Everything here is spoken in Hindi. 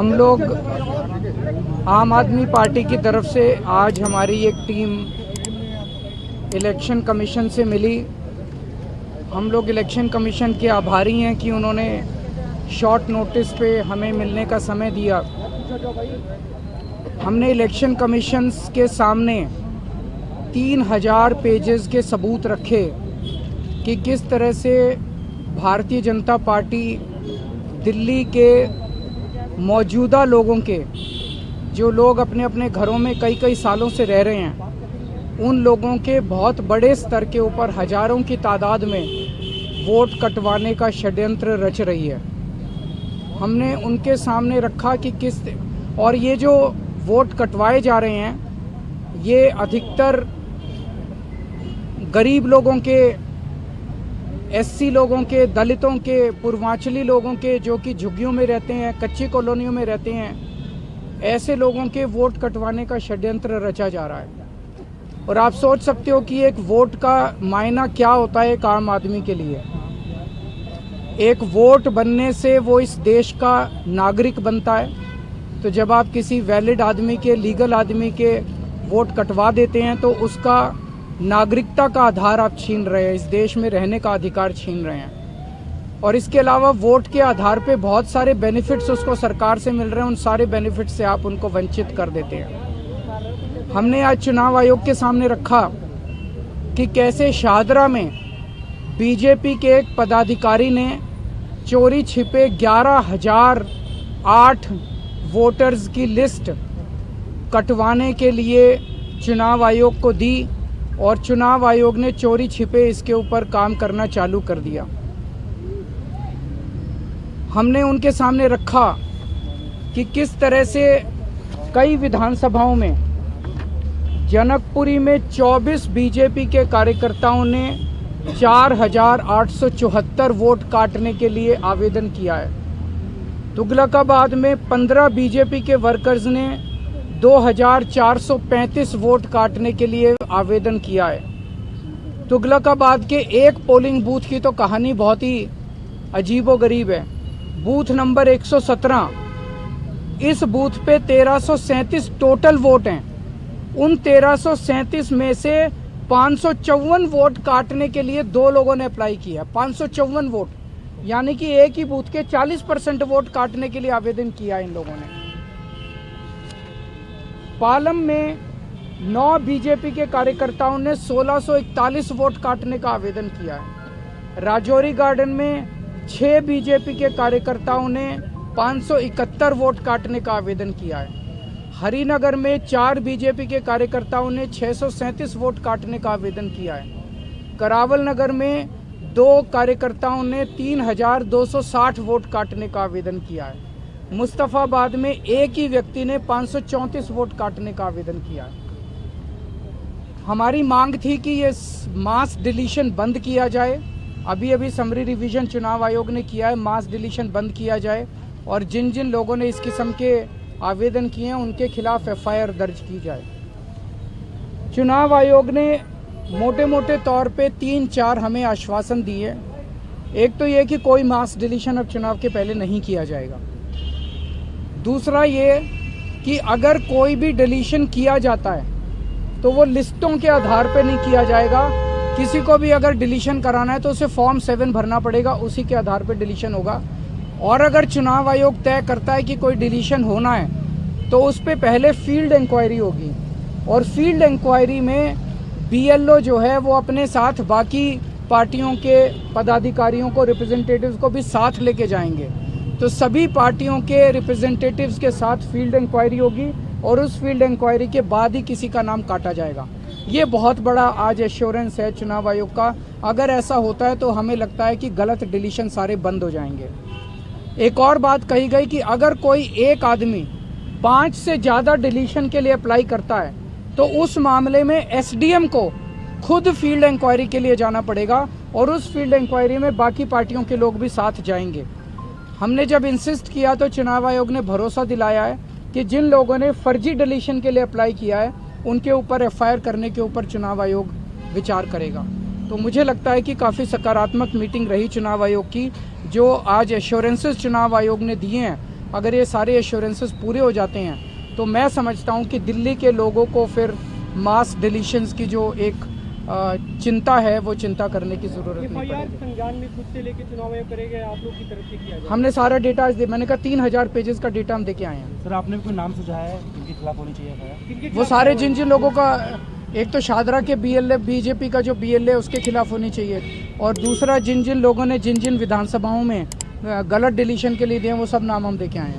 हम लोग आम आदमी पार्टी की तरफ से आज हमारी एक टीम इलेक्शन कमीशन से मिली। हम लोग इलेक्शन कमीशन के आभारी हैं कि उन्होंने शॉर्ट नोटिस पे हमें मिलने का समय दिया। हमने इलेक्शन कमीशन के सामने 3000 पेजेस के सबूत रखे कि किस तरह से भारतीय जनता पार्टी दिल्ली के मौजूदा लोगों के, जो लोग अपने अपने घरों में कई कई सालों से रह रहे हैं, उन लोगों के बहुत बड़े स्तर के ऊपर हजारों की तादाद में वोट कटवाने का षड्यंत्र रच रही है। हमने उनके सामने रखा कि किस, और ये जो वोट कटवाए जा रहे हैं ये अधिकतर गरीब लोगों के, एससी लोगों के, दलितों के, पूर्वांचली लोगों के, जो कि झुग्गियों में रहते हैं, कच्ची कॉलोनियों में रहते हैं, ऐसे लोगों के वोट कटवाने का षड्यंत्र रचा जा रहा है। और आप सोच सकते हो कि एक वोट का मायना क्या होता है एक आम आदमी के लिए। एक वोट बनने से वो इस देश का नागरिक बनता है। तो जब आप किसी वैलिड आदमी के, लीगल आदमी के वोट कटवा देते हैं तो उसका नागरिकता का आधार आप छीन रहे हैं, इस देश में रहने का अधिकार छीन रहे हैं। और इसके अलावा वोट के आधार पे बहुत सारे बेनिफिट्स उसको सरकार से मिल रहे हैं, उन सारे बेनिफिट्स से आप उनको वंचित कर देते हैं। हमने आज चुनाव आयोग के सामने रखा कि कैसे शाहदरा में बीजेपी के एक पदाधिकारी ने चोरी छिपे 11,008 वोटर्स की लिस्ट कटवाने के लिए चुनाव आयोग को दी, और चुनाव आयोग ने चोरी छिपे इसके ऊपर काम करना चालू कर दिया। हमने उनके सामने रखा कि किस तरह से कई विधानसभाओं में, जनकपुरी में 24 बीजेपी के कार्यकर्ताओं ने 4,874 वोट काटने के लिए आवेदन किया है। तुगलकाबाद में 15 बीजेपी के वर्कर्स ने 2,435 वोट काटने के लिए आवेदन किया है। तुगलकाबाद के एक पोलिंग बूथ की तो कहानी बहुत ही अजीबोगरीब है। बूथ नंबर 117, इस बूथ पे 1337 टोटल वोट हैं। उन 1337 में से 554 वोट काटने के लिए 2 लोगों ने अप्लाई किया। 554 वोट, यानी कि एक ही बूथ के 40% वोट काटने के लिए आवेदन किया इन लोगों ने। पालम में 9 बीजेपी के कार्यकर्ताओं ने 1641 वोट काटने का आवेदन किया है। राजौरी गार्डन में 6 बीजेपी के कार्यकर्ताओं ने 571 वोट काटने का आवेदन किया है। हरिनगर में 4 बीजेपी के कार्यकर्ताओं ने 637 वोट काटने का आवेदन किया है। करावल नगर में 2 कार्यकर्ताओं ने 3,260 वोट काटने का आवेदन किया है। मुस्तफाबाद में एक ही व्यक्ति ने 534 वोट काटने का आवेदन किया है। हमारी मांग थी कि ये मास डिलीशन बंद किया जाए। अभी अभी समरी रिवीजन चुनाव आयोग ने किया है, मास डिलीशन बंद किया जाए, और जिन जिन लोगों ने इस किस्म के आवेदन किए हैं उनके खिलाफ FIR दर्ज की जाए। चुनाव आयोग ने मोटे मोटे तौर पे 3-4 हमें आश्वासन दिए। एक तो ये कि कोई मास डिलीशन अब चुनाव के पहले नहीं किया जाएगा। दूसरा ये कि अगर कोई भी डिलीशन किया जाता है तो वो लिस्टों के आधार पर नहीं किया जाएगा। किसी को भी अगर डिलीशन कराना है तो उसे फॉर्म 7 भरना पड़ेगा, उसी के आधार पर डिलीशन होगा। और अगर चुनाव आयोग तय करता है कि कोई डिलीशन होना है तो उस पर पहले फील्ड इंक्वायरी होगी, और फील्ड इंक्वायरी में BLO जो है वो अपने साथ बाकी पार्टियों के पदाधिकारियों को, रिप्रेजेंटेटिव्स को भी साथ लेके जाएंगे। तो सभी पार्टियों के रिप्रेजेंटेटिव्स के साथ फील्ड इंक्वायरी होगी, और उस फील्ड इंक्वायरी के बाद ही किसी का नाम काटा जाएगा। ये बहुत बड़ा आज एश्योरेंस है चुनाव आयोग का। अगर ऐसा होता है तो हमें लगता है कि गलत डिलीशन सारे बंद हो जाएंगे। एक और बात कही गई कि अगर कोई एक आदमी 5 से ज़्यादा डिलीशन के लिए अप्लाई करता है तो उस मामले में SDM को खुद फील्ड इंक्वायरी के लिए जाना पड़ेगा, और उस फील्ड इंक्वायरी में बाकी पार्टियों के लोग भी साथ जाएंगे। हमने जब इंसिस्ट किया तो चुनाव आयोग ने भरोसा दिलाया है कि जिन लोगों ने फर्जी डिलीशन के लिए अप्लाई किया है उनके ऊपर FIR करने के ऊपर चुनाव आयोग विचार करेगा। तो मुझे लगता है कि काफ़ी सकारात्मक मीटिंग रही चुनाव आयोग की। जो आज एश्योरेंसेस चुनाव आयोग ने दिए हैं अगर ये सारे एश्योरेंसेस पूरे हो जाते हैं तो मैं समझता हूँ कि दिल्ली के लोगों को फिर मास डिलीशंस की जो एक चिंता है वो चिंता करने की जरूरत नहीं पड़ेगी। संज्ञान में खुद से लेके चुनाव आयोग करेगा, आप लोग की तरफ से किया जाएगा? हमने सारा डेटा आज मैंने कहा 3000 पेजेस का डेटा हम देके आए हैं। सर आपने भी कोई नाम सुझाया है जिनके खिलाफ होनी चाहिए? वो सारे जिन जिन लोगों का, एक तो शादरा के BLA बीजेपी का जो BLA उसके खिलाफ होनी चाहिए, और दूसरा जिन जिन लोगों ने जिन जिन विधानसभाओं में गलत डिलीशन के लिए दिए वो सब नाम हम देके आए हैं।